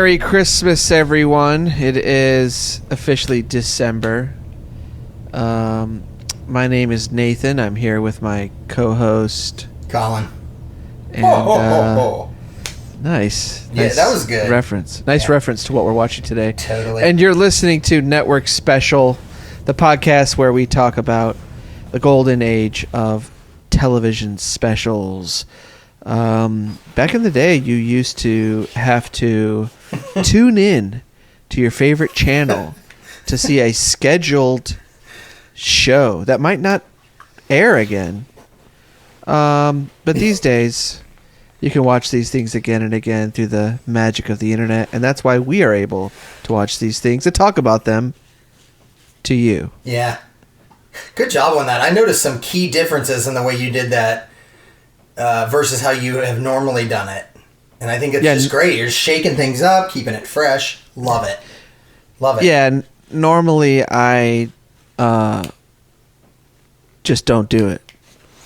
Merry Christmas, everyone. It is officially December. My name is Nathan. I'm here with my co-host, Colin. And, nice. Yeah, that was good. Reference. Nice reference to what we're watching today. Totally. And you're listening to Network Special, the podcast where we talk about the golden age of television specials. Back in the day, you used to have to tune in to your favorite channel to see a scheduled show that might not air again. But these days, you can watch these things again and again through the magic of the internet, and that's why we are able to watch these things and talk about them to you. Yeah. Good job on that. I noticed some key differences in the way you did that versus how you have normally done it. And I think it's just great. You're just shaking things up, keeping it fresh. Love it. Love it. Yeah, normally I just don't do it.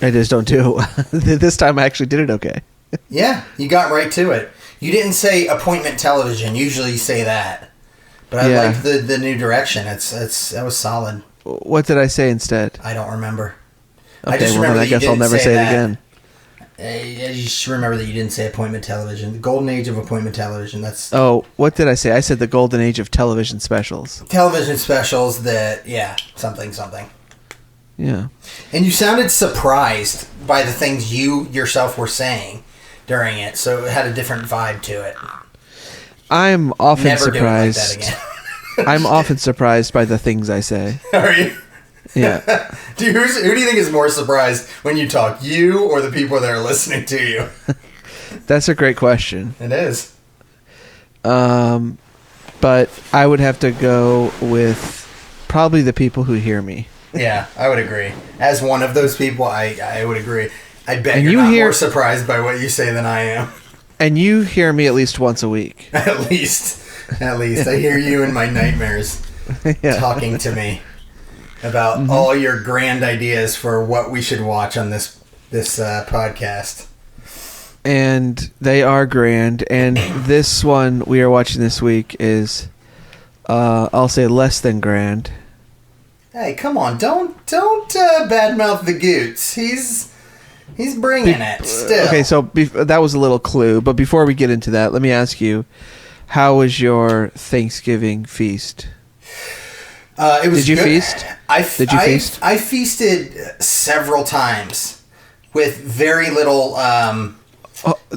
I just don't do it. This time I actually did it okay. Yeah, you got right to it. You didn't say appointment television. Usually you say that. But I like the new direction. That was solid. What did I say instead? I don't remember. Okay, I just remember I guess I'll never say it again. I just remember that you didn't say appointment television. The golden age of appointment television. Oh, what did I say? I said the golden age of television specials. Television specials something. Yeah. And you sounded surprised by the things you yourself were saying during it, so it had a different vibe to it. I'm often surprised. Never do it like that again. I'm often surprised by the things I say. Are you? Yeah. Who do you think is more surprised when you talk, you or the people that are listening to you? That's a great question. It is. But I would have to go with probably the people who hear me. Yeah, I would agree. As one of those people, I would agree. I bet you're not more surprised by what you say than I am. And you hear me at least once a week. At least. I hear you in my nightmares talking to me about all your grand ideas for what we should watch on this podcast. And they are grand. And this one we are watching this week is, I'll say, less than grand. Hey, come on! Don't badmouth the Goots. He's bringing it still. Okay, so that was a little clue. But before we get into that, let me ask you, how was your Thanksgiving feast? It was Did you good. feast? Did you feast? I feasted several times with very little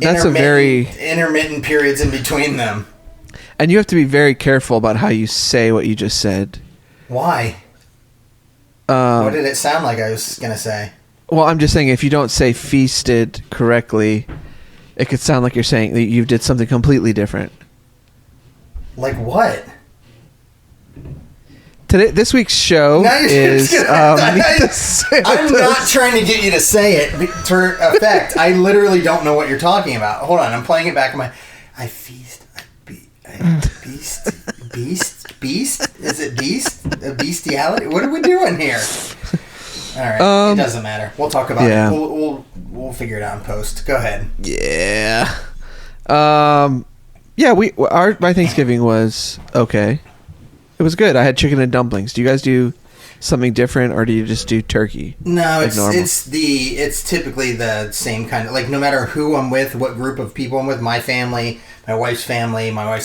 intermittent periods in between them. And you have to be very careful about how you say what you just said. Why? What did it sound like I was going to say? Well, I'm just saying if you don't say feasted correctly, it could sound like you're saying that you did something completely different. Like what? This week's show is... I'm not trying to get you to say it for effect. I literally don't know what you're talking about. Hold on, I'm playing it back in my... I feast... Beast? Is it beast? A bestiality? What are we doing here? All right, it doesn't matter. We'll talk about it. We'll figure it out in post. Go ahead. Yeah. My Thanksgiving was okay. It was good. I had chicken and dumplings. Do you guys do something different, or do you just do turkey? No, it's typically the same kind of, like, no matter who I'm with, what group of people I'm with, my family, my wife's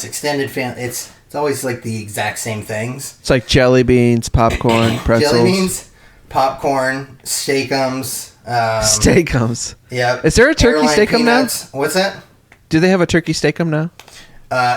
extended family, it's always like the exact same things. It's like jelly beans, popcorn, pretzels. Jelly beans, popcorn, steakums. Steakums. Yeah. Is there a turkey steakum now? What's that? Do they have a turkey steakum now?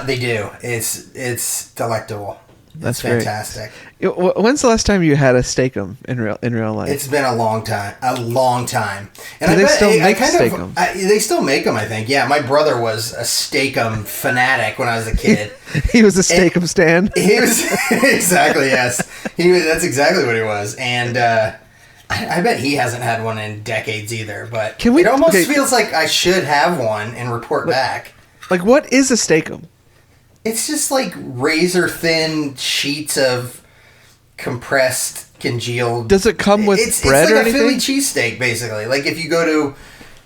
They do. It's delectable. That's fantastic. Great. When's the last time you had a steakum in real life? It's been a long time. And do they still make steakums? They still make them, I think. Yeah, my brother was a steakum fanatic when I was a kid. He was a steakum stan? He was exactly, yes. That's exactly what he was. And I bet he hasn't had one in decades either. But it almost feels like I should have one and report back. Like, what is a steakum? It's just like razor thin sheets of compressed, congealed. Does it come with bread or anything? It's like a Philly cheesesteak, basically. Like if you go to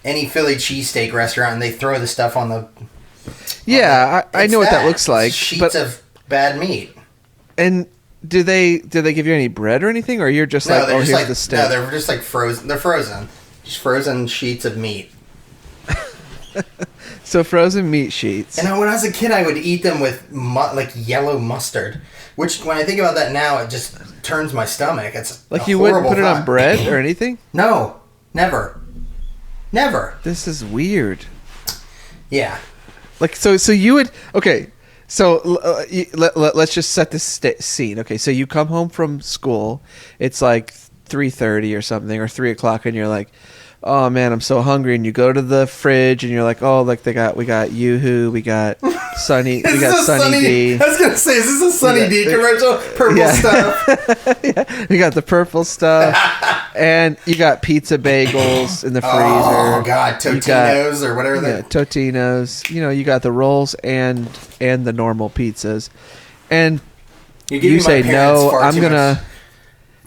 any Philly cheesesteak restaurant and they throw the stuff on the Yeah, I know what that looks like. Sheets of bad meat. And do they give you any bread or anything, or you're just like, here's the steak? No, they're just like frozen. They're frozen. Just frozen sheets of meat. So frozen meat sheets. And when I was a kid, I would eat them with like yellow mustard, which when I think about that now, it just turns my stomach. It's like you wouldn't put it on bread or anything? No, never. This is weird. Yeah. Like so you would So let's just set this scene. Okay, so you come home from school. It's like 3:30 or something, or 3:00, and you're like, "Oh man, I'm so hungry." And you go to the fridge, and you're like, "Oh, like we got Yoo-Hoo, we got Sunny D." I was gonna say, is this a Sunny D commercial? Purple stuff. Yeah, you got the purple stuff, and you got pizza bagels in the freezer. Oh god, Totino's or whatever. Yeah, Totino's. You got the rolls and the normal pizzas, and you say no. I'm gonna.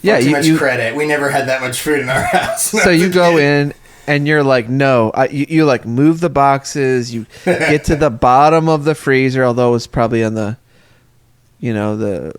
Yeah, too much credit. We never had that much food in our house. So you go in and you're like, no. You like move the boxes. You get to the bottom of the freezer, although it was probably on the, the.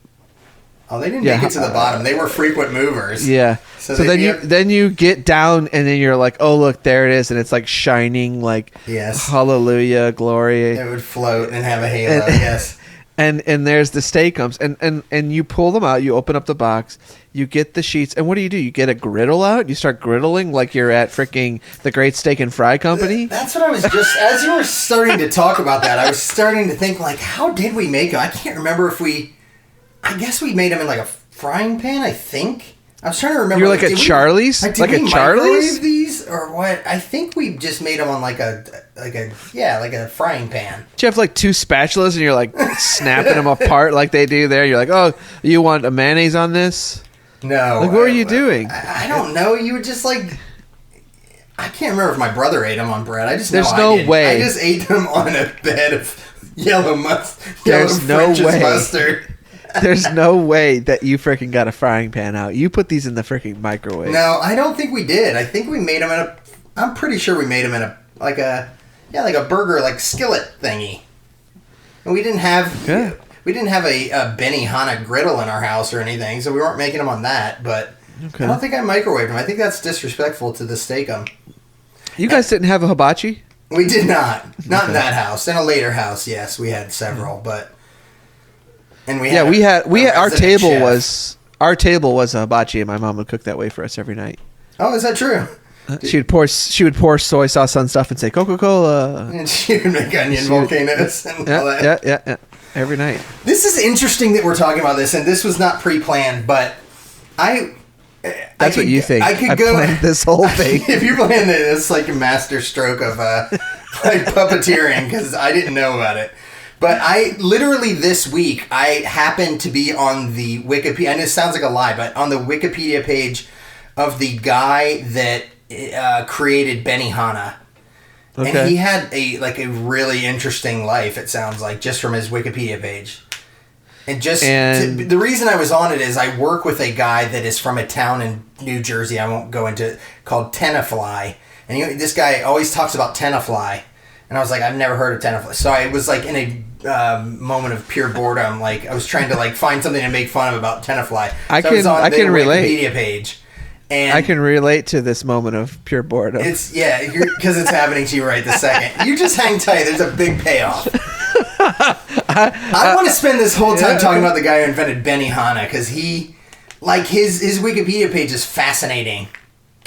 Oh, they didn't make it to the bottom. They were frequent movers. Yeah. So then you get down and then you're like, oh look, there it is, and it's like shining like, yes, hallelujah, glory. It would float and have a halo. Yes. And there's the steak comes and you pull them out. You open up the box. You get the sheets. And what do? You get a griddle out. You start griddling like you're at freaking the Great Steak and Fry Company. That's what I was just as you were starting to talk about that. I was starting to think like, how did we make them? I can't remember if I guess we made them in like a frying pan. I think. I was trying to remember. You're like a Charlie's? Like a Charlie's? These or what? I think we just made them on like a frying pan. Do you have like two spatulas and you're like snapping them apart like they do there? You're like, oh, you want a mayonnaise on this? No. Like, what are you doing? I don't know. You would just like. I can't remember if my brother ate them on bread. I just There's know no way. I just ate them on a bed of yellow mustard. There's no way. Mustard. There's no way that you freaking got a frying pan out. You put these in the freaking microwave. No, I don't think we did. I think we made them in I'm pretty sure we made them in a burger like skillet thingy. And we didn't have a Benihana griddle in our house or anything, so we weren't making them on that. But I don't think I microwaved them. I think that's disrespectful to the steak-um. You guys didn't have a hibachi? We did not. Not in that house. In a later house, yes, we had several, but. And we had our table was a hibachi, and my mom would cook that way for us every night. Oh, is that true? She would pour soy sauce on stuff and say Coca-Cola. And she would make onion volcanoes and all that. Yeah, every night. This is interesting that we're talking about this, and this was not pre-planned, but That's what you think. I planned this whole thing. If you're playing this, it's like a master stroke of like puppeteering, because I didn't know about it. But literally this week, I happened to be on the Wikipedia, and it sounds like a lie, but on the Wikipedia page of the guy that created Benihana. Okay. And he had a really interesting life, it sounds like, just from his Wikipedia page. The reason I was on it is I work with a guy that is from a town in New Jersey, I won't go into it, called Tenafly. And this guy always talks about Tenafly. And I was like, I've never heard of Tenafly. So I was like in a moment of pure boredom. Like I was trying to like find something to make fun of about Tenafly. I can relate. Wikipedia page. And I can relate to this moment of pure boredom. Because it's happening to you right this second. You just hang tight. There's a big payoff. I want to spend this whole time talking about the guy who invented Benihana, because his Wikipedia page is fascinating.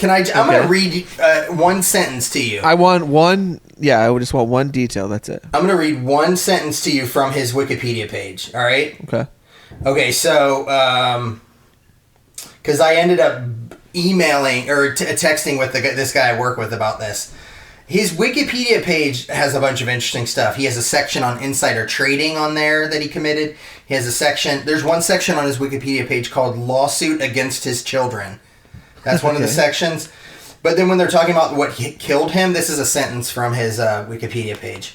I'm going to read one sentence to you. I want one. Yeah, I just want one detail. That's it. I'm going to read one sentence to you from his Wikipedia page. All right? Okay, so because I ended up emailing or texting with this guy I work with about this. His Wikipedia page has a bunch of interesting stuff. He has a section on insider trading on there that he committed. He has a section. There's one section on his Wikipedia page called "Lawsuit Against His Children." That's one of the sections. But then when they're talking about what killed him, this is a sentence from his Wikipedia page.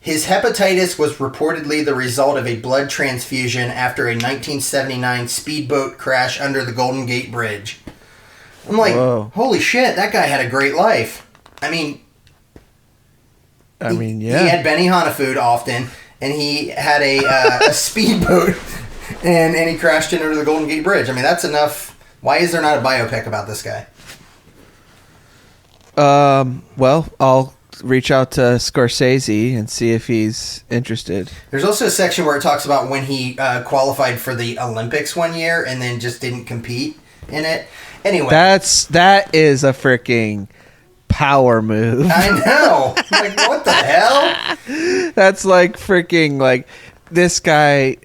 His hepatitis was reportedly the result of a blood transfusion after a 1979 speedboat crash under the Golden Gate Bridge. I'm like, Whoa. Holy shit, that guy had a great life. I mean... I mean, yeah. He had Benihana food often, and he had a speedboat, and he crashed into the Golden Gate Bridge. I mean, that's enough. Why is there not a biopic about this guy? Well, I'll reach out to Scorsese and see if he's interested. There's also a section where it talks about when he qualified for the Olympics one year and then just didn't compete in it. Anyway, that is a freaking power move. I know. Like, what the hell? That's like freaking like this guy.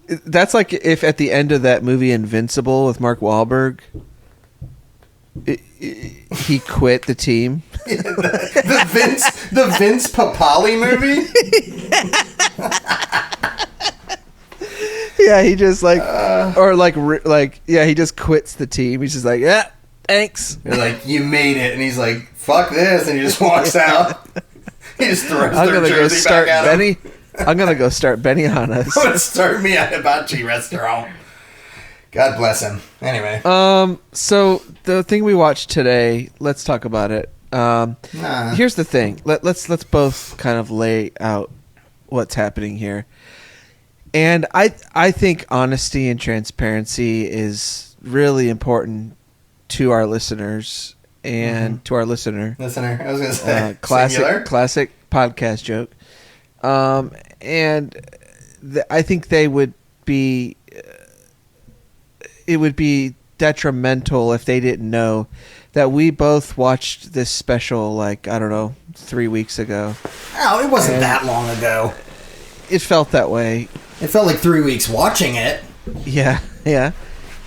That's like if at the end of that movie Invincible with Mark Wahlberg, he quit the team. the Vince Papali movie. Yeah, he just like he just quits the team. He's just like, yeah, thanks. They're like, you made it, and he's like, fuck this, and he just walks out. He just throws their jersey back at him. I'm gonna go start Benihana. I'm gonna start me a hibachi restaurant. God bless him. Anyway. So the thing we watched today, let's talk about it. Here's the thing. Let's both kind of lay out what's happening here. And I think honesty and transparency is really important to our listeners and to our listener. I was going to say. Classic podcast joke. And I think they would be... it would be detrimental if they didn't know that we both watched this special, like, I don't know, 3 weeks ago. Oh, it wasn't that long ago. It felt that way. It felt like 3 weeks watching it. Yeah.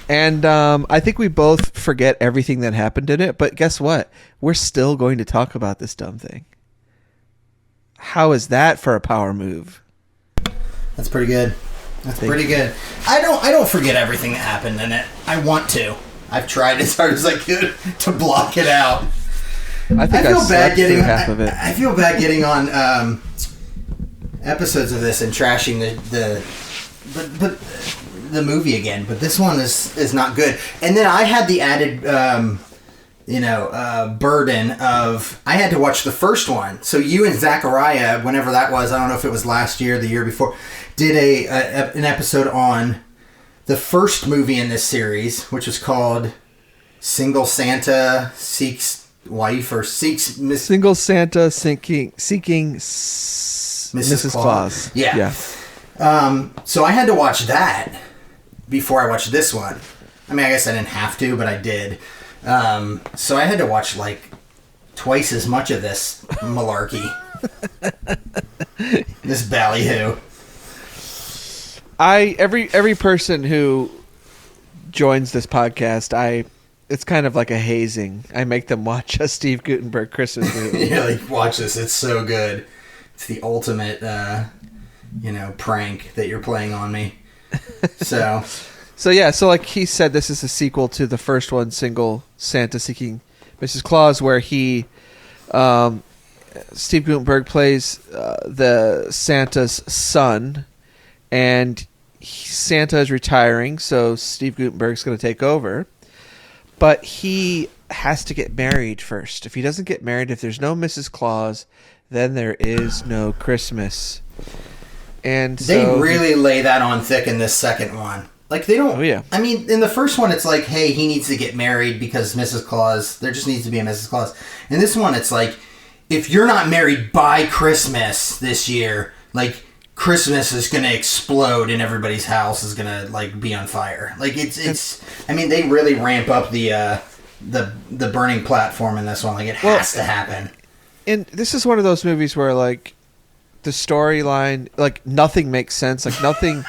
And I think we both forget everything that happened in it, but guess what? We're still going to talk about this dumb thing. How is that for a power move? That's pretty good. Pretty good. I don't forget everything that happened in it. I want to. I've tried as hard as I could to block it out. I feel bad getting half of it. I feel bad getting on episodes of this and trashing the movie again. But this one is not good. And then I had the added burden of I had to watch the first one. So you and Zachariah, whenever that was, I don't know if it was last year or the year before, did an episode on the first movie in this series, which was called Single Santa Seeks Wife or Seeks Miss... Single Santa Seeking Mrs. Claus. Yeah. So I had to watch that before I watched this one. I mean, I guess I didn't have to, but I did. So I had to watch like twice as much of this malarkey. This ballyhoo. Every person who joins this podcast, it's kind of like a hazing. I make them watch a Steve Guttenberg Christmas movie. Yeah, like, watch this. It's so good. It's the ultimate, prank that you're playing on me. So like he said, this is a sequel to the first one, Single Santa Seeking Mrs. Claus, where Steve Guttenberg plays the Santa's son, and Santa is retiring, so Steve Guttenberg's going to take over. But he has to get married first. If he doesn't get married, if there's no Mrs. Claus, then there is no Christmas. And they really lay that on thick in this second one. Like, they don't... Oh, yeah. I mean, in the first one, it's like, hey, he needs to get married because Mrs. Claus... There just needs to be a Mrs. Claus. In this one, it's like, if you're not married by Christmas this year, like, Christmas is going to explode and everybody's house is going to, like, be on fire. Like, it's... I mean, they really ramp up the burning platform in this one. Like, it has to happen. And this is one of those movies where, like, the storyline, like, nothing makes sense. Like, nothing...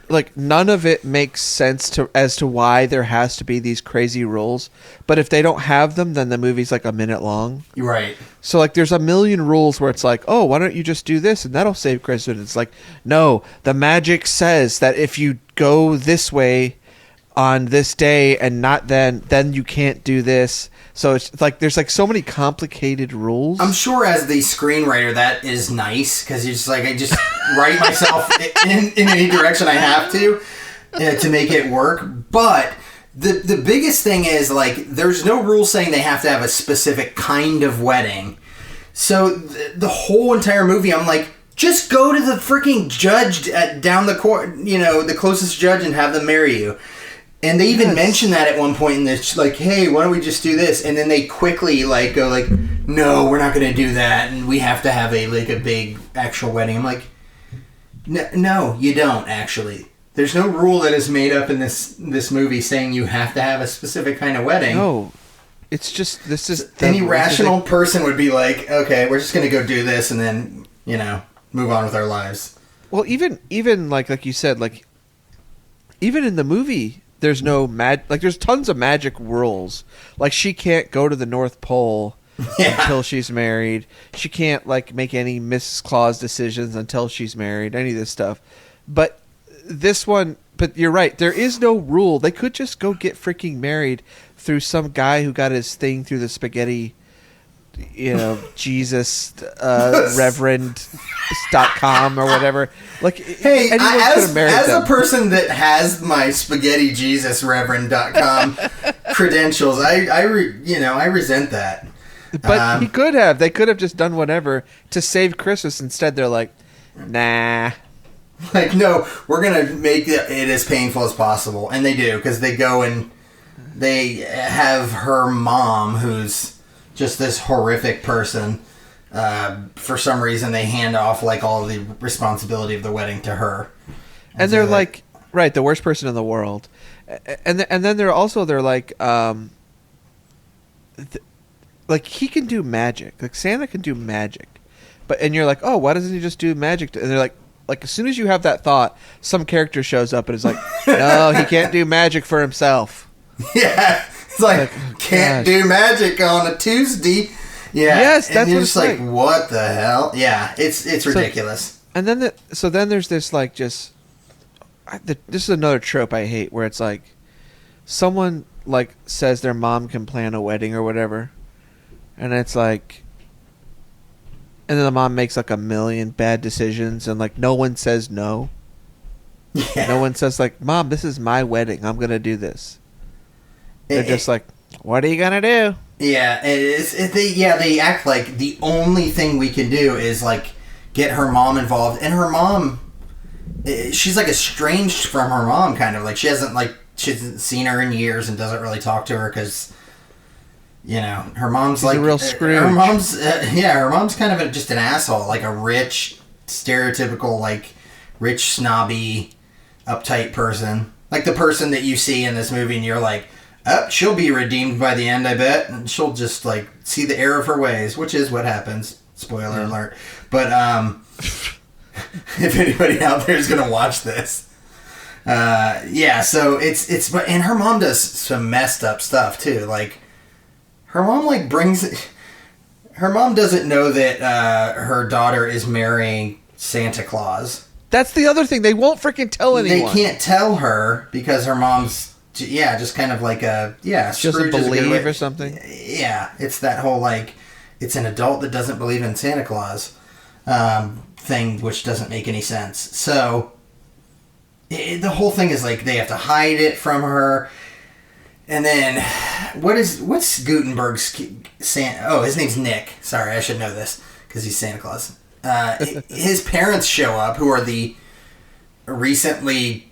like, none of it makes sense as to why there has to be these crazy rules. But if they don't have them, then the movie's like a minute long. Right. So, like, there's a million rules where it's like, oh, why don't you just do this and that'll save Christmas? It's like, no, the magic says that if you go this way on this day and not then you can't do this. So it's like there's like so many complicated rules. I'm sure as the screenwriter that is nice because you're just like, I just write myself in any direction I have to make it work. But the biggest thing is, like, there's no rule saying they have to have a specific kind of wedding. So the whole entire movie, I'm like, just go to the freaking judge down the court, the closest judge, and have them marry you. And they even mention that at one point, and it's like, hey, why don't we just do this? And then they quickly go no, we're not going to do that, and we have to have a big actual wedding. I'm like, no, you don't actually. There's no rule that is made up in this movie saying you have to have a specific kind of wedding. No, it's just any rational person would be like, okay, we're just going to go do this, and then move on with our lives. Well, even like you said, even in the movie, there's no there's tons of magic rules. Like, she can't go to the North Pole until she's married. She can't make any Mrs. Claus decisions until she's married. Any of this stuff, but you're right. There is no rule. They could just go get freaking married through some guy who got his thing through the spaghetti. Jesus, Reverend.com or whatever. Hey, as a person that has my spaghetti Jesus Reverend.com credentials, I resent that. But he could have. They could have just done whatever to save Christmas. Instead, they're like, nah. No, we're going to make it as painful as possible. And they do, because they go and they have her mom, who's just this horrific person. For some reason, they hand off all of the responsibility of the wedding to her, and they're right, the worst person in the world. And then they're he can do magic. Santa can do magic, and you're like, oh, why doesn't he just do magic? And they're like as soon as you have that thought, some character shows up and is like, no, he can't do magic for himself. Yeah. It's can't do magic on a Tuesday. Yeah. Yes, that's what it's like. What the hell? Yeah, it's ridiculous. And then then there's this this is another trope I hate, where it's someone says their mom can plan a wedding or whatever, and it's and then the mom makes a million bad decisions, and no one says no. Yeah. No one says Mom, this is my wedding. I'm gonna do this. They're just what are you gonna do? Yeah, they act like the only thing we can do is get her mom involved, and her mom, she's estranged from her mom, kind of she hasn't seen her in years and doesn't really talk to her because her mom's a real Scrooge. Her mom's her mom's kind of just an asshole, a rich, stereotypical rich, snobby, uptight person, the person that you see in this movie, and you're like, oh, she'll be redeemed by the end, I bet. And she'll just, see the error of her ways, which is what happens. Spoiler alert. But, if anybody out there is going to watch this. So it's... And her mom does some messed up stuff, too. Her mom, brings... Her mom doesn't know that her daughter is marrying Santa Claus. That's the other thing. They won't freaking tell anyone. They can't tell her because her mom's... Yeah, just kind of she doesn't believe or something. Yeah, it's that whole it's an adult that doesn't believe in Santa Claus thing, which doesn't make any sense. So the whole thing is they have to hide it from her. And then what's Gutenberg's Santa? Oh, his name's Nick. Sorry, I should know this because he's Santa Claus. His parents show up, who are the recently.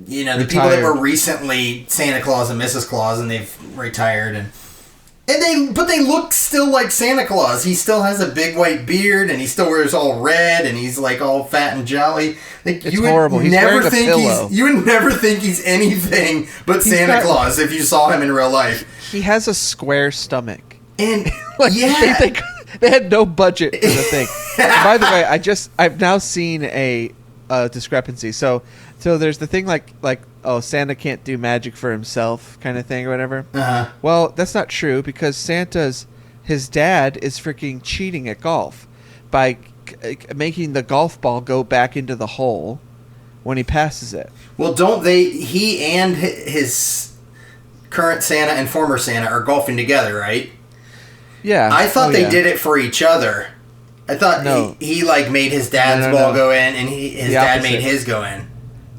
The retired people that were recently Santa Claus and Mrs. Claus, and they've retired, but they look still like Santa Claus. He still has a big white beard, and he still wears all red, and he's all fat and jolly. It's horrible. He's wearing a pillow. You would never think he's anything but Santa Claus if you saw him in real life. He has a square stomach, and they had no budget for the thing. By the way, I've now seen a discrepancy. So there's the thing oh, Santa can't do magic for himself kind of thing or whatever. Uh-huh. Well, that's not true, because his dad is freaking cheating at golf by making the golf ball go back into the hole when he passes it. Well, he and his current Santa and former Santa are golfing together, right? Yeah. I thought they did it for each other. I thought he made his dad's ball go in, and his dad made his go in.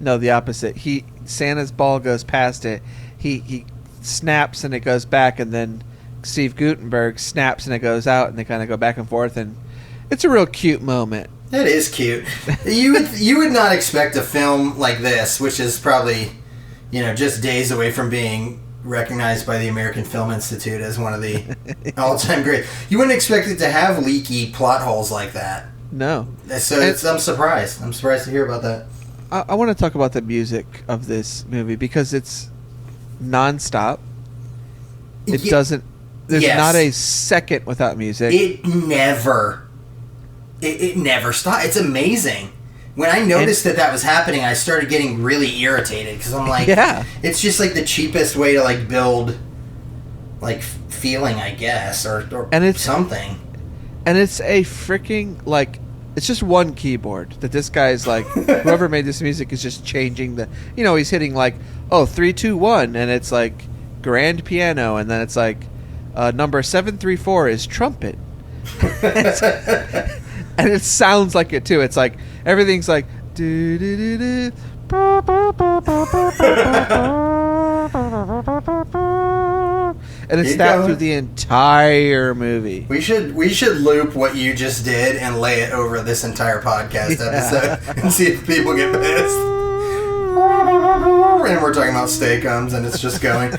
No, the opposite. Santa's ball goes past it. He snaps and it goes back, and then Steve Guttenberg snaps and it goes out, and they kind of go back and forth, and it's a real cute moment. It is cute. You would not expect a film like this, which is probably, just days away from being recognized by the American Film Institute as one of the all-time great. You wouldn't expect it to have leaky plot holes like that. No. So I'm surprised. I'm surprised to hear about that. I want to talk about the music of this movie because it's nonstop. It doesn't. There's not a second without music. It never stops. It's amazing. When I noticed that was happening, I started getting really irritated because I'm like, it's just like the cheapest way to like build like feeling, I guess, or and it's something. And it's a freaking like it's just one keyboard that this guy's like whoever made this music is just changing the he's hitting like 3 2 1 and it's like grand piano and then it's like number 734 is trumpet. And it sounds like it too. It's like everything's like do do do do. And it's that through the entire movie. We should loop what you just did and lay it over this entire podcast episode and see if people get pissed. And we're talking about Steakums and it's just going.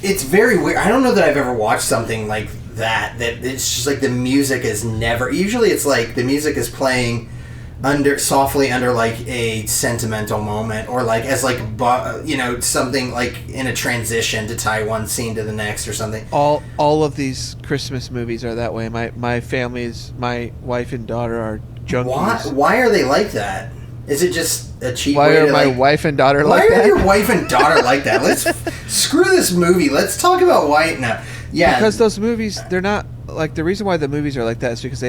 It's very weird. I don't know that I've ever watched something like that it's just like the music is never. Usually it's like the music is playing softly under like a sentimental moment or like as like something like in a transition to tie one scene to the next or something. All of these Christmas movies are that way. My wife and daughter are junkies. Why are they like that? Is it just a cheap way to my wife and daughter like that? Why are your wife and daughter like that? Let's screw this movie. Let's talk about why now. Yeah. Because those movies, they're not like the reason why the movies are like that is because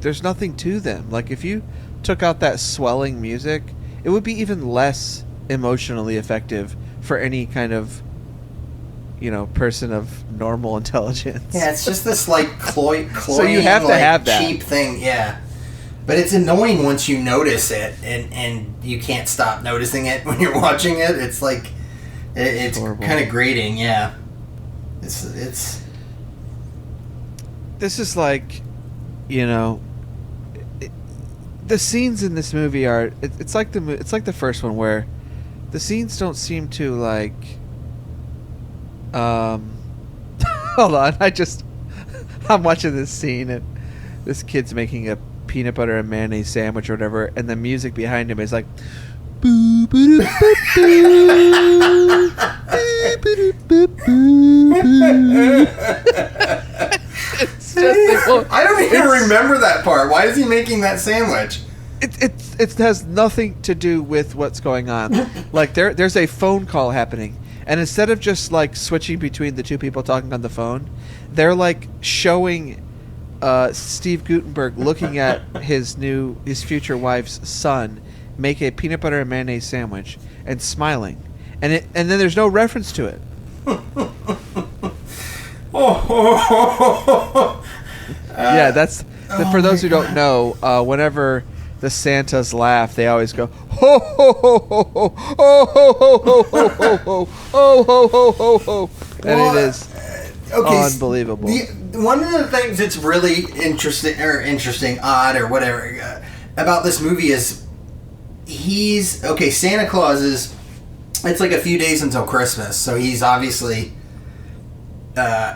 there's nothing to them. Like if you took out that swelling music, it would be even less emotionally effective for any kind of person of normal intelligence. Yeah, it's just this like cloying, so you have to have that cheap thing. Yeah, but it's annoying once you notice it, and you can't stop noticing it when you're watching it. It's like it's kind of grating. Yeah, it's. This is like, the scenes in this movie are. It's like the first one where the scenes don't seem to like. Hold on, I'm watching this scene and this kid's making a peanut butter and mayonnaise sandwich or whatever, and the music behind him is like. Boo, boo, boo, boo, boo, boo, boo. It's just like, I don't even remember that part. Why is he making that sandwich? It has nothing to do with what's going on. Like there's a phone call happening, and instead of just like switching between the two people talking on the phone, they're like showing Steve Guttenberg looking at his future wife's son make a peanut butter and mayonnaise sandwich and smiling, and then there's no reference to it. Yeah, that's for those who don't know. Whenever the Santas laugh, they always go ho ho ho ho ho ho ho ho ho ho ho ho ho ho ho, and it is unbelievable. One of the things that's really interesting, odd, or whatever about this movie is Santa Claus is. It's like a few days until Christmas, so he's obviously.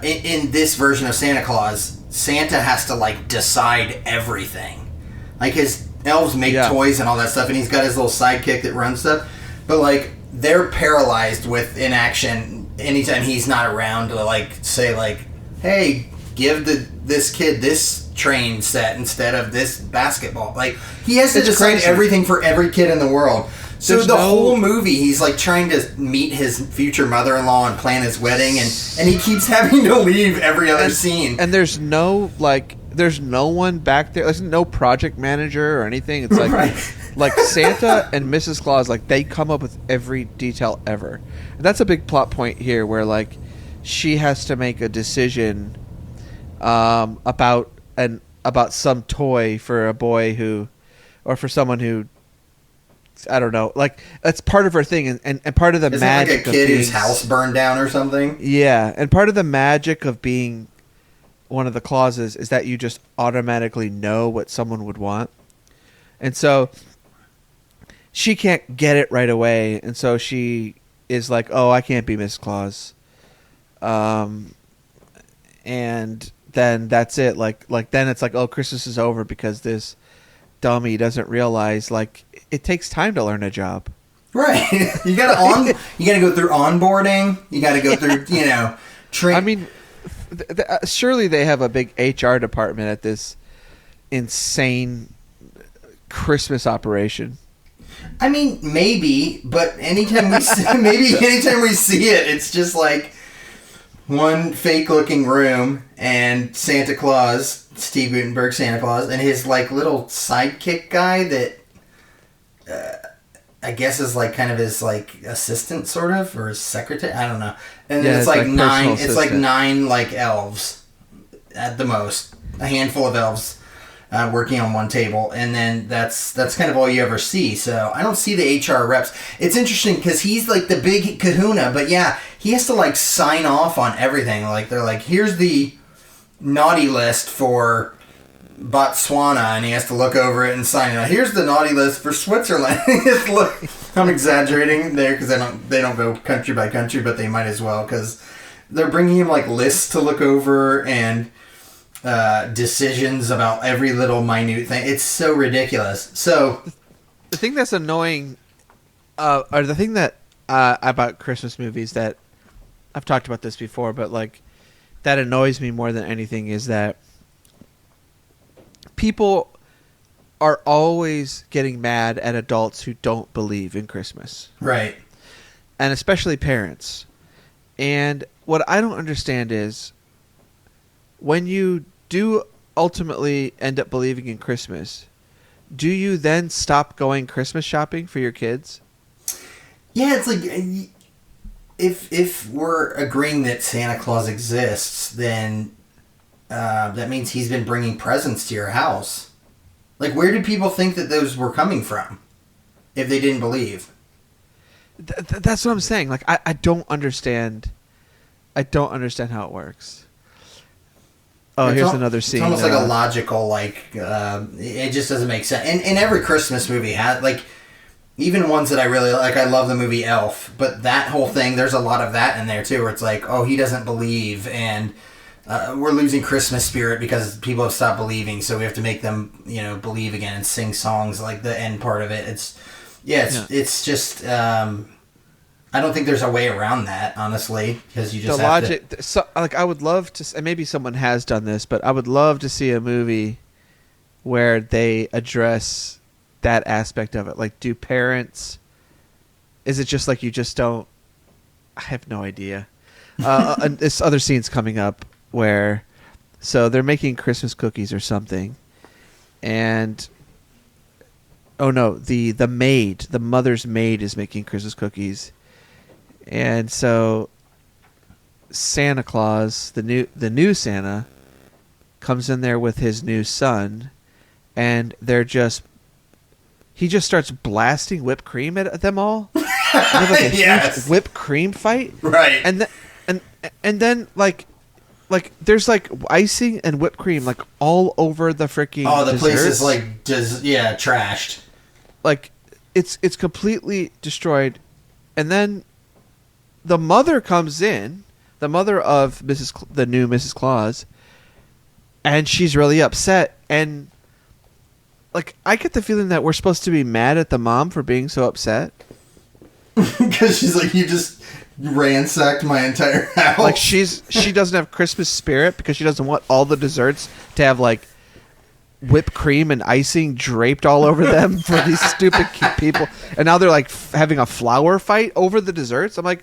In this version of Santa Claus, Santa has to like decide everything. Like his elves make toys and all that stuff, and he's got his little sidekick that runs stuff. But like they're paralyzed with inaction anytime he's not around to like say like, "Hey, give this kid this train set instead of this basketball." Like he has to decide everything for every kid in the world. So there's whole movie, he's like trying to meet his future mother-in-law and plan his wedding, and he keeps having to leave every other scene. And there's no one back there. There's no project manager or anything. It's like like Santa and Mrs. Claus, like they come up with every detail ever. And that's a big plot point here, where like she has to make a decision about some toy for a boy or for someone who I don't know. Like that's part of her thing, and part of the Isn't magic it like a kid of whose house burned down or something. Yeah, and part of the magic of being one of the clauses is that you just automatically know what someone would want, and so she can't get it right away, and so she is like, "Oh, I can't be Miss Claus," and then that's it. Like then it's like, "Oh, Christmas is over," because this dummy doesn't realize like it takes time to learn a job. Right. You gotta go through onboarding. You gotta go through, train. I mean, surely they have a big HR department at this insane Christmas operation. I mean, maybe, but anytime we see it, it's just like one fake-looking room and Santa Claus, Steve Guttenberg Santa Claus, and his like little sidekick guy that I guess is like kind of his like assistant, sort of, or his secretary. I don't know. And then it's like nine. It's like 9 like elves at the most, a handful of elves. Working on one table, and then that's kind of all you ever see. So I don't see the HR reps. It's interesting because he's like the big kahuna, but yeah, he has to like sign off on everything. Like they're like, here's the naughty list for Botswana, and he has to look over it and sign it. Here's the naughty list for Switzerland. I'm exaggerating there because they don't go country by country, but they might as well because they're bringing him like lists to look over and decisions about every little minute thing. It's so ridiculous. So the thing that's annoying, or the thing that about Christmas movies that I've talked about this before, but like that annoys me more than anything is that people are always getting mad at adults who don't believe in Christmas. Right. And especially parents. And what I don't understand is when you do ultimately end up believing in Christmas, do you then stop going Christmas shopping for your kids? Yeah, it's like if we're agreeing that Santa Claus exists, then that means he's been bringing presents to your house. Like, where did people think that those were coming from if they didn't believe? That's what I'm saying. Like, I don't understand. I don't understand how it works. Oh, here's another scene. It's almost like a logical, like, it just doesn't make sense. And every Christmas movie has, like, even ones that I really like, I love the movie Elf, but that whole thing, there's a lot of that in there, too, where it's like, oh, he doesn't believe, and we're losing Christmas spirit because people have stopped believing, so we have to make them, believe again and sing songs, like the end part of it. It's just... I don't think there's a way around that, honestly, because you just the have logic. to... So, like, I would love to, and maybe someone has done this, but I would love to see a movie where they address that aspect of it. Like, do parents? Is it just like you just don't? I have no idea. And this other scene's coming up where, so they're making Christmas cookies or something, and oh no, the mother's maid is making Christmas cookies. And so Santa Claus, the new Santa, comes in there with his new son, and he just starts blasting whipped cream at them all. They have like a huge whipped cream fight, right? And then like there's like icing and whipped cream like all over the freaking. Oh, the desserts. place is like trashed. Like it's completely destroyed, and then the mother comes in, the mother of the new Mrs. Claus, and she's really upset. And like, I get the feeling that we're supposed to be mad at the mom for being so upset. Because she's like, you just ransacked my entire house. Like she doesn't have Christmas spirit because she doesn't want all the desserts to have like whipped cream and icing draped all over them for these stupid people. And now they're like having a flower fight over the desserts. I'm like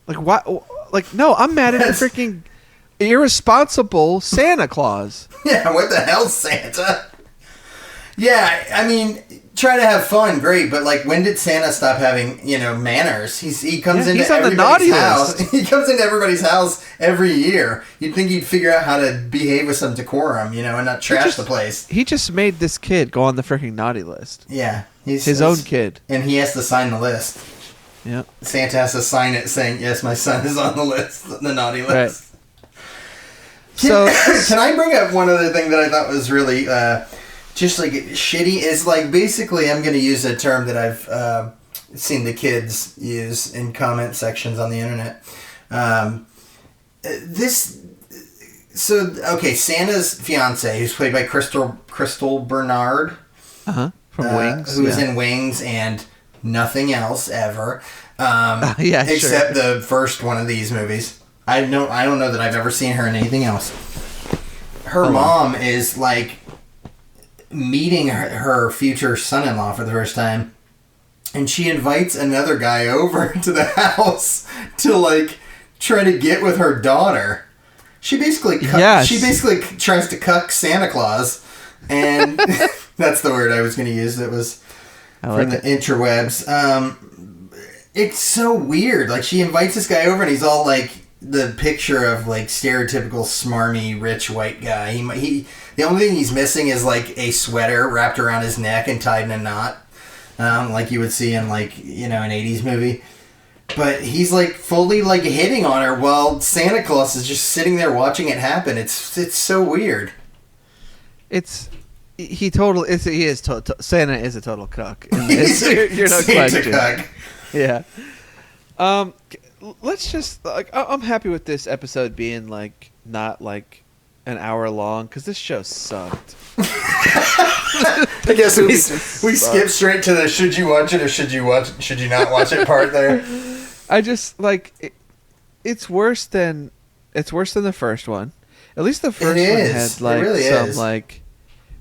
what? Like, no, I'm mad at the freaking irresponsible Santa Claus. Yeah, what the hell, Santa? Yeah, I mean, try to have fun, great, but like, when did Santa stop having, manners? He comes into everybody's house. He comes into everybody's house every year. You'd think he'd figure out how to behave with some decorum, and not trash the place. He just made this kid go on the freaking naughty list. Yeah, he's his own kid, and he has to sign the list. Yeah, Santa has to sign it saying, "Yes, my son is on the list, the naughty list." Right. Can I bring up one other thing that I thought was really just like shitty? Is like, basically, I'm going to use a term that I've seen the kids use in comment sections on the internet. Santa's fiance, who's played by Crystal Bernard, from Wings, who was in Wings and nothing else ever, sure. except the first one of these movies. I don't know that I've ever seen her in anything else. Her mom is like meeting her future son-in-law for the first time, and she invites another guy over to the house to like try to get with her daughter. She basically tries to cuck Santa Claus, and that's the word I was going to use. It was from the interwebs. It's so weird. Like, she invites this guy over, and he's all like the picture of like stereotypical smarmy rich white guy. He the only thing he's missing is like a sweater wrapped around his neck and tied in a knot, like you would see in like an 80s movie. But he's like fully like hitting on her while Santa Claus is just sitting there watching it happen. It's so weird. Santa is a total cuck. You're no Santa question. cuck. Yeah. Let's just I'm happy with this episode being like not like an hour long, because this show sucked. I guess we skipped straight to the should you watch it or should you not watch it part there. I just like it's worse than the first one. At least the first one had like some like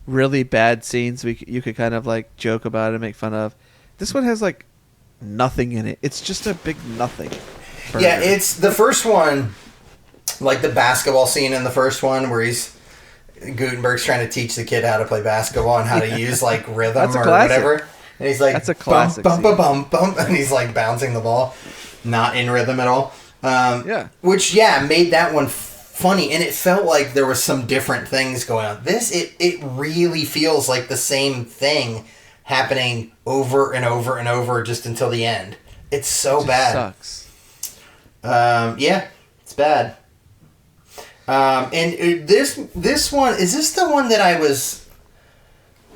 really bad scenes you could kind of like joke about and make fun of. This one has like nothing in it. It's just a big nothing. Yeah, it's the first one, like the basketball scene in the first one where Gutenberg's trying to teach the kid how to play basketball and how to use like rhythm or whatever. And he's like, that's a classic bump, and he's like bouncing the ball, not in rhythm at all. Which made that one funny, and it felt like there was some different things going on. This it really feels like the same thing happening over and over and over just until the end. It's so bad. Sucks. It's bad. And this one, is this the one that I was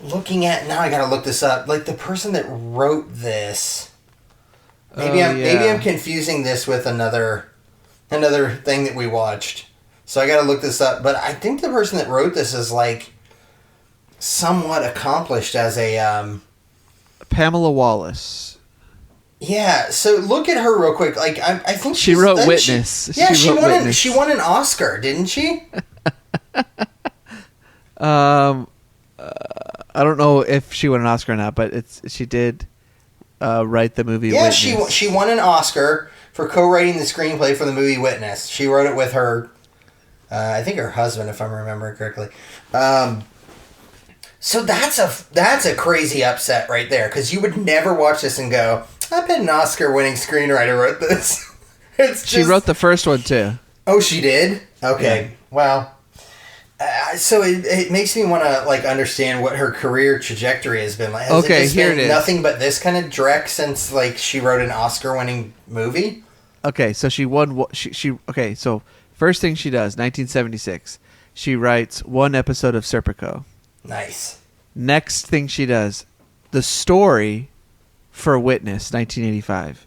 looking at? Now I gotta look this up. Like, the person that wrote this, maybe I'm confusing this with another thing that we watched. So I gotta look this up. But I think the person that wrote this is like somewhat accomplished as a Pamela Wallace. Yeah, so look at her real quick. Like, I think she wrote Witness. She won an Oscar, didn't she? I don't know if she won an Oscar or not, but she did write the movie Witness. Yeah, she won an Oscar for co-writing the screenplay for the movie Witness. She wrote it with her, I think her husband, if I'm remembering correctly. So that's a crazy upset right there, because you would never watch this and go, I bet an Oscar-winning screenwriter wrote this. She wrote the first one too. Oh, she did? Okay. Yeah. Wow. So it makes me want to like understand what her career trajectory has been like. Has it been nothing but this kind of dreck since like she wrote an Oscar-winning movie? Okay, so she won. Okay, so first thing she does, 1976, she writes one episode of Serpico. Nice. Next thing she does, the story for Witness, 1985.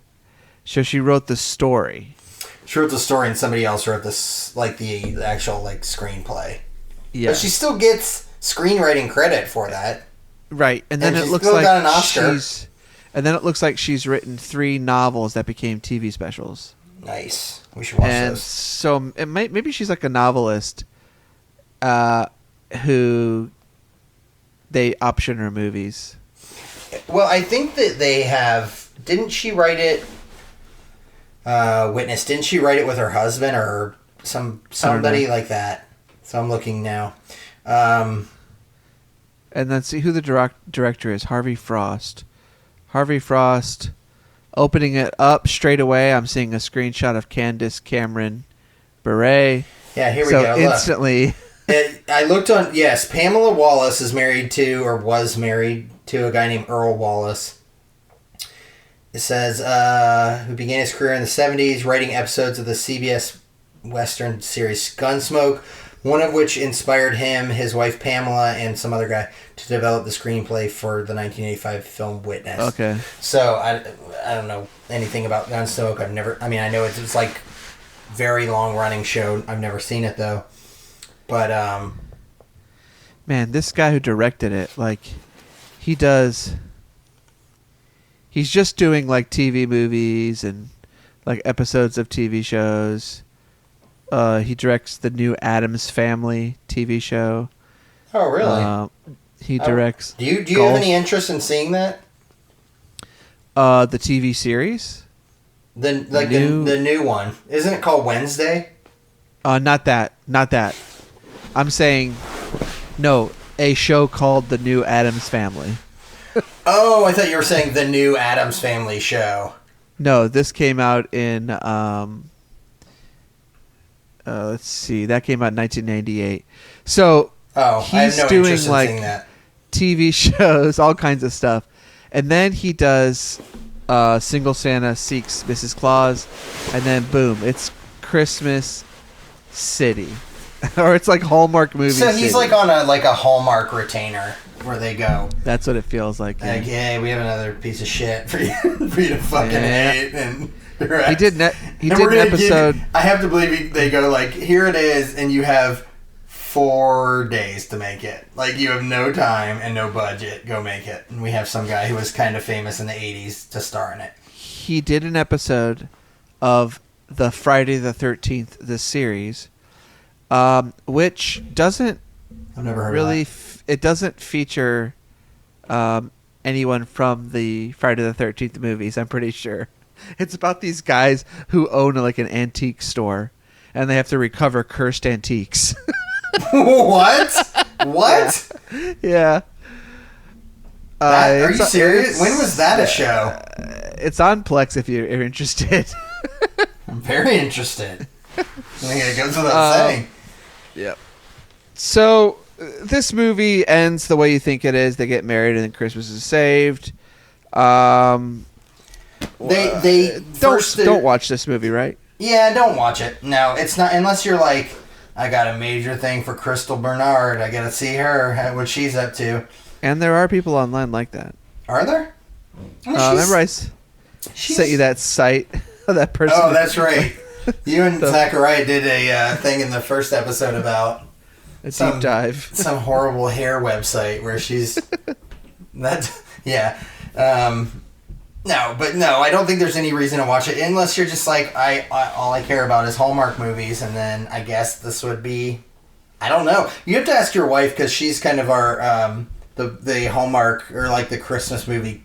So she wrote the story. She wrote the story, and somebody else wrote this, like the actual like screenplay. Yeah. But she still gets screenwriting credit for that. Right, and then it looks like got an Oscar. It looks like she's written 3 novels that became TV specials. Nice. We should watch those. So maybe she's like a novelist, who they option her movies. Well, I think that they have. Didn't she write it? Witness. Didn't she write it with her husband or somebody like that? So I'm looking now. And then see who the director is. Harvey Frost. Harvey Frost. Opening it up straight away, I'm seeing a screenshot of Candace Cameron Bure. Yeah, here we go. So instantly... I looked on... Yes, Pamela Wallace is married to, or was married to, a guy named Earl Wallace. It says, who began his career in the 70s writing episodes of the CBS Western series Gunsmoke, one of which inspired him, his wife Pamela, and some other guy to develop the screenplay for the 1985 film Witness. Okay. So, I don't know anything about Gunsmoke. I know it's like very long-running show. I've never seen it, though. But, man, this guy who directed it, like, he's just doing, like, TV movies and, like, episodes of TV shows. He directs the new Addams Family TV show. Oh, really? He directs... Do you have any interest in seeing that? The TV series? The new one. Isn't it called Wednesday? Not that. I'm saying, no, a show called The New Addams Family. Oh, I thought you were saying the new Addams Family show. No, this came out in, let's see, that came out in 1998. So, he's doing, like, TV shows, all kinds of stuff. And then he does Single Santa Seeks Mrs. Claus, and then, boom, it's Christmas City. Or it's like Hallmark movie. So he's City. like on a Hallmark retainer where they go. That's what it feels like. Like, hey, we have another piece of shit for you to fucking hate. And he did an episode. I have to believe they go like, here it is, and you have 4 days to make it. Like, you have no time and no budget. Go make it. And we have some guy who was kind of famous in the 80s to star in it. He did an episode of the Friday the 13th, this series, which doesn't I've never heard really of that. It doesn't feature anyone from the Friday the 13th movies, I'm pretty sure. It's about these guys who own like an antique store, and they have to recover cursed antiques. What? What? Yeah. Are you serious? When was that a show? It's on Plex if you're interested. I'm very interested. I think it goes without saying. Yep. So this movie ends the way you think it is. They get married and then Christmas is saved. Don't watch this movie, right? Yeah, don't watch it. No, it's not unless you're like, I got a major thing for Crystal Bernard. I gotta see her, what she's up to. And there are people online like that. Are there? Remember I sent you that site of that person? Oh, that's right. You and Zachariah did a thing in the first episode about a deep dive. Some horrible hair website where she's... Yeah. No, I don't think there's any reason to watch it unless you're just like, all I care about is Hallmark movies, and then I guess this would be... I don't know. You have to ask your wife because she's kind of our... the Hallmark or like the Christmas movie,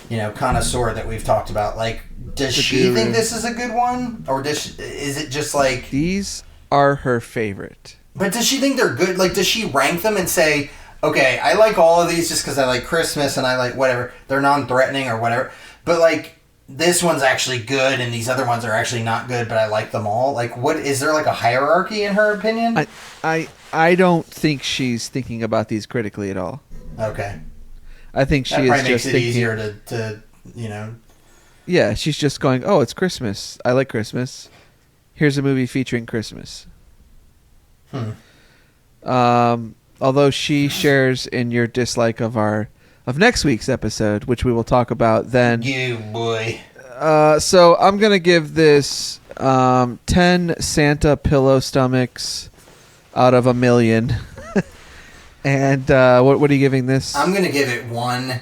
connoisseur that we've talked about. Like, does she think this is a good one, or is it just like these are her favorite? But does she think they're good? Like, does she rank them and say, okay, I like all of these just because I like Christmas and I like whatever, they're non-threatening or whatever, but like this one's actually good and these other ones are actually not good, but I like them all. Like, what is there like a hierarchy in her opinion? I don't think she's thinking about these critically at all. Okay. I think she that is makes just it thinking, easier to. Yeah, she's just going, oh, it's Christmas. I like Christmas. Here's a movie featuring Christmas. Although she shares in your dislike of next week's episode, which we will talk about then. You boy. So I'm gonna give this 10 Santa pillow stomachs out of 1,000,000. And what are you giving this? I'm gonna give it one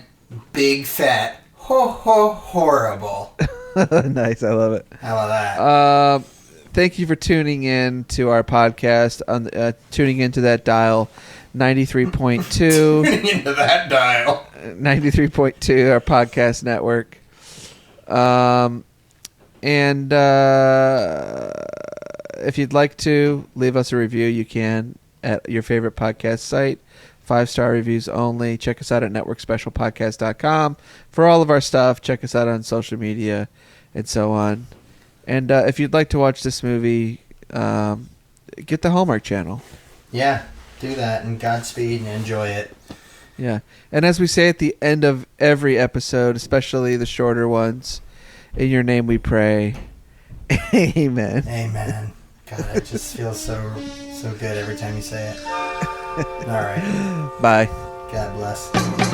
big fat horrible. Nice, I love it. How about that? Thank you for tuning in to our podcast. Tuning into that dial, 93.2. Tuning into that dial. 93.2, our podcast network. And if you'd like to leave us a review, you can at your favorite podcast site. 5-star reviews only. Check us out at networkspecialpodcast.com for all of our stuff. Check us out on social media and so on. And if you'd like to watch this movie, get the Hallmark Channel. Yeah, do that, and Godspeed, and enjoy it. Yeah. And as we say at the end of every episode, especially the shorter ones, in your name we pray. Amen. Amen. God, it just feels so good every time you say it. All right. Bye. God bless.